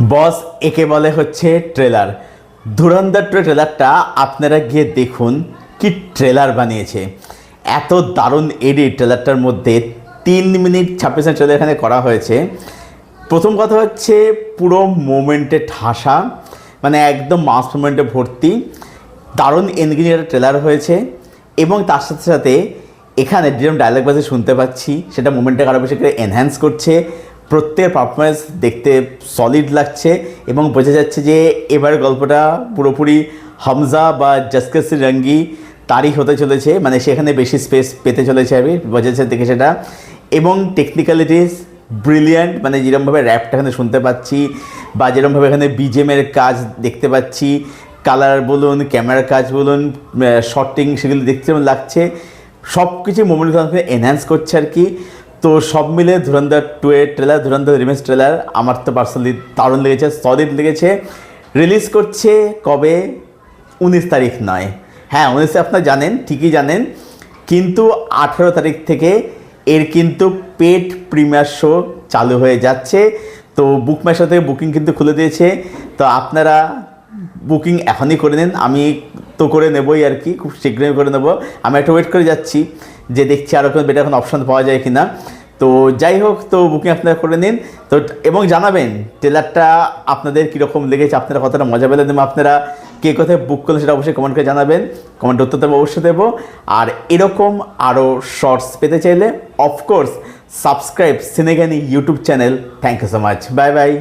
বস একে বলে হচ্ছে ট্রেলার। ধুরন্ধর ট্রেলারটা আপনারা গিয়ে দেখুন, কি ট্রেলার বানিয়েছে। এত দারুণ এডিট ট্রেলারটার মধ্যে। 3 মিনিট 26 ট্রেলার এখানে করা হয়েছে। প্রথম কথা হচ্ছে পুরো মোমেন্টে ঠাসা, মানে একদম মাস মোমেন্টে ভর্তি। দারুণ এনগেজিং একটা ট্রেলার হয়েছে এবং তার সাথে সাথে এখানে যেরকম ডায়লগ বাজে শুনতে পাচ্ছি সেটা মোমেন্টটাকে আরও বেশি করে এনহ্যান্স করছে। প্রত্যেক পারফরমেন্স দেখতে সলিড লাগছে এবং বোঝা যাচ্ছে যে এবার গল্পটা পুরোপুরি হামজা বা জসকেসি রঙ্গি তারই হতে চলেছে, মানে সেখানে বেশি স্পেস পেতে চলেছে আমি বোঝা যাচ্ছে দেখে সেটা। এবং টেকনিক্যালিটিস ব্রিলিয়ান্ট, মানে যেরকমভাবে র্যাপটা এখানে শুনতে পাচ্ছি বা যেরকমভাবে এখানে বিজিএমের কাজ দেখতে পাচ্ছি, কালার বলুন, ক্যামেরার কাজ বলুন, শর্টিং, সেগুলো দেখতে যেমন লাগছে, সব কিছু মোমেন্ট এনহ্যান্স করছে আর কি। তো সব মিলে ধুরন্ধর 2 এর ট্রেলার, ধুরন্ধর রিমেক্স ট্রেলার আমার তো পার্সোনালি দারুণ লেগেছে, সলিড লেগেছে। রিলিজ করছে কবে? 19 তারিখ নয়, হ্যাঁ 19 আপনারা জানেন, ঠিকই জানেন, কিন্তু 18 তারিখ থেকে এর কিন্তু পেড প্রিমিয়ার শো চালু হয়ে যাচ্ছে। তো বুক মাই শো থেকে বুকিং কিন্তু খুলে দিয়েছে, তো আপনারা বুকিং এখনই করে নিন। আমি তো করে নেবই আর কি, খুব শীঘ্রই করে নেব। আমি একটু ওয়েট করে যাচ্ছি যে দেখছি আরও কোনো বেটার এখন অপশান পাওয়া যায় কি না। তো যাই হোক, তো বুকিং আপনারা করে নিন। তো এবং জানাবেন ট্রেলারটা আপনাদের কীরকম লেগেছে, আপনারা কতটা মজা পেলেন এবং আপনারা কে কোথায় বুক করলেন সেটা অবশ্যই কমেন্ট করে জানাবেন। কমেন্ট উত্তর দেবো, অবশ্যই দেবো। আর এরকম আরও শর্টস পেতে চাইলে অফকোর্স সাবস্ক্রাইব সিনেগানি YouTube channel. Thank you so much, bye by.